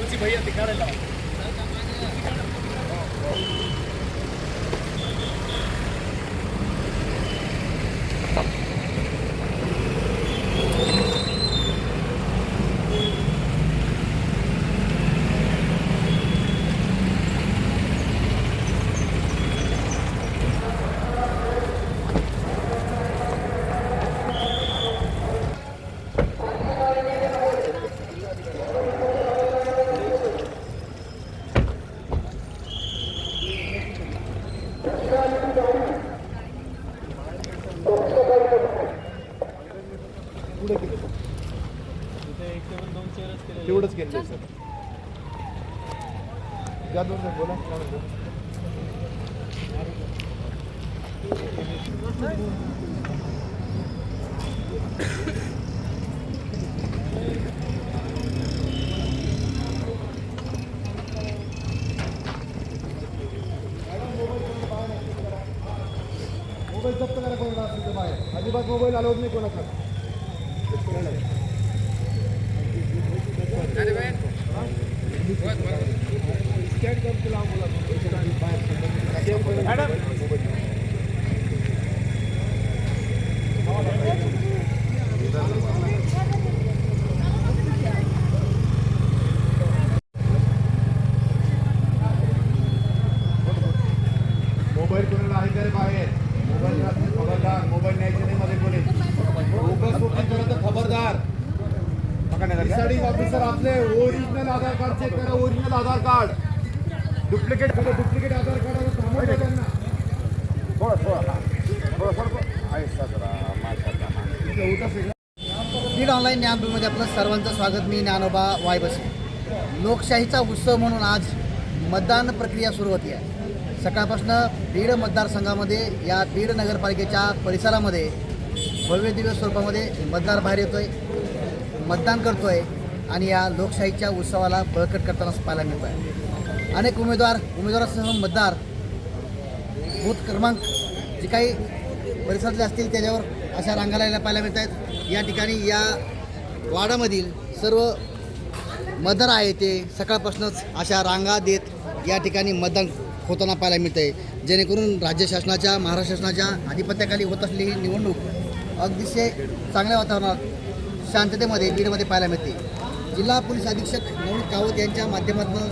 खुर्ची भैया ती काढायला तेवढंच केलं सर. बोला मोबाईल जप्त करा कोणाला असेल तर बाहेर. अजिबात मोबाईल अलाउड नाही कोणाचा. मोबाईल कोणाला आहे का बाहेर? मोबाईल खबरदार. मोबाईल न्यायचे नाही मध्ये कोणी. खबरदार. प्रिसाइडिंग ऑफिसर आपले ओरिजिनल आधार कार्ड चेक करा. ओरिजिनल आधार कार्ड. डुप्लिकेट आधार कार्ड थांबवलं त्यांना. बीड ऑनलाईन ज्ञानभूमीमध्ये आपलं सर्वांचं स्वागत. मी ज्ञानोबा वायबसे. लोकशाहीचा उत्सव म्हणून आज मतदान प्रक्रिया सुरू होती आहे. सकाळपासून बीड मतदारसंघामध्ये या बीड नगरपालिकेच्या परिसरामध्ये भव्य दिव्य स्वरूपामध्ये मतदार बाहेर येतोय, मतदान करतोय आणि या लोकशाहीच्या उत्सवाला बळकट करताना पाहायला मिळत आहे. अनेक उमेदवारासह मतदार बूथ क्रमांक जे काही परिसरातले असतील त्याच्यावर अशा रांगा लागलेल्या पाहायला मिळत आहेत. या ठिकाणी या वार्डामधील सर्व मतदार आहे ते सकाळपासूनच अशा रांगा देत या ठिकाणी मतदान होताना पाहायला मिळत आहे. जेणेकरून राज्य शासनाच्या महाराष्ट्र शासनाच्या आधिपत्याखाली होत असलेली ही निवडणूक अगदीशय चांगल्या वातावरणात शांततेमध्ये बीडमध्ये पाहायला मिळते. जिल्हा पोलीस अधीक्षक नवनीत कावत यांच्या माध्यमातून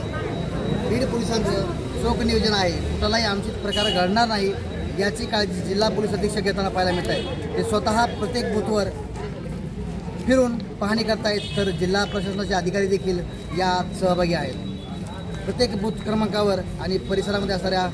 बीड पोलिसांचं चोख नियोजन आहे. कुठलाही अनुचित प्रकार घडणार नाही याची काळजी जिल्हा पोलीस अधीक्षक घेताना पाहायला मिळत आहे. ते स्वतः प्रत्येक बूथवर फिरून पाहणी करतायत, तर जिल्हा प्रशासनाचे अधिकारी देखील यात सहभागी आहेत. प्रत्येक बूथ क्रमांकावर आणि परिसरामध्ये असणाऱ्या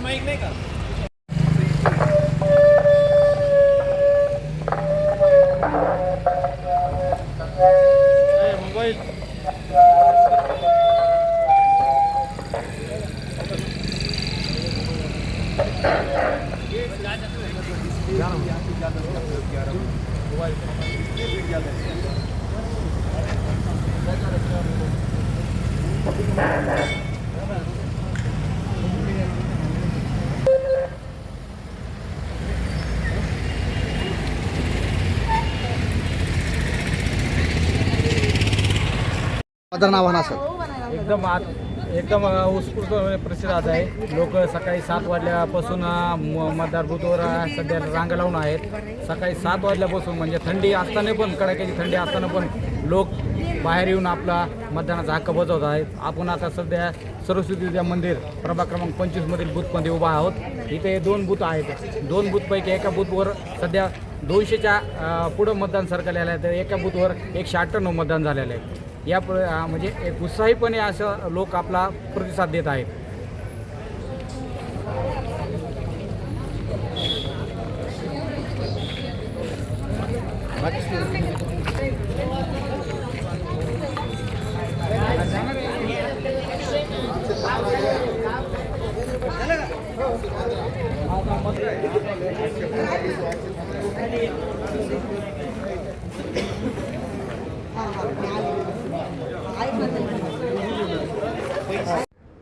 माईक नाही का मोबाईल मतदान आव्हान असेल. एकदम एकदम उत्स्फूर्त प्रतिसाद आहे. लोक सकाळी 7 वाजल्यापासून मतदार बूथवर सध्या रांगा लावून आहेत. सकाळी 7 वाजल्यापासून म्हणजे थंडी असताना पण, कडाक्याची थंडी असताना पण लोक बाहेर येऊन आपला मतदानाचा हक्क बजावत आहेत. आपण आता सध्या सरस्वती विद्या मंदिर प्रभाग क्रमांक 25मधील बूथमध्ये उभा आहोत. इथे 2 बूथ आहेत. 2 बूथपैकी एका बूथवर सध्या 200च्या पुढं मतदान सरकलेलं आहे, तर एका बूथवर 198 मतदान झालेलं आहे. या म्हणजे एक उत्साहीपणे असं लोक आपला प्रतिसाद देत आहेत.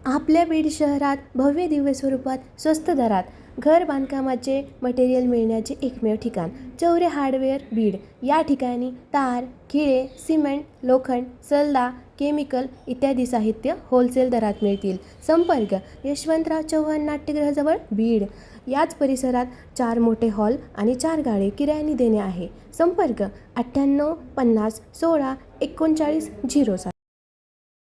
आपल्या बीड शहरात भव्य दिव्य स्वरूपात स्वस्त दरात घर बांधकामाचे मटेरियल मिळण्याचे एकमेव ठिकाण चौरे हार्डवेअर बीड. या ठिकाणी तार, खिळे, सिमेंट, लोखंड, सल्ला, केमिकल इत्यादी साहित्य होलसेल दरात मिळतील. संपर्क यशवंतराव चव्हाण नाट्यगृहाजवळ बीड. याच परिसरात 4 मोठे हॉल आणि 4 गाळे किरायाने देणे आहे. संपर्क 98 50 16 39 07.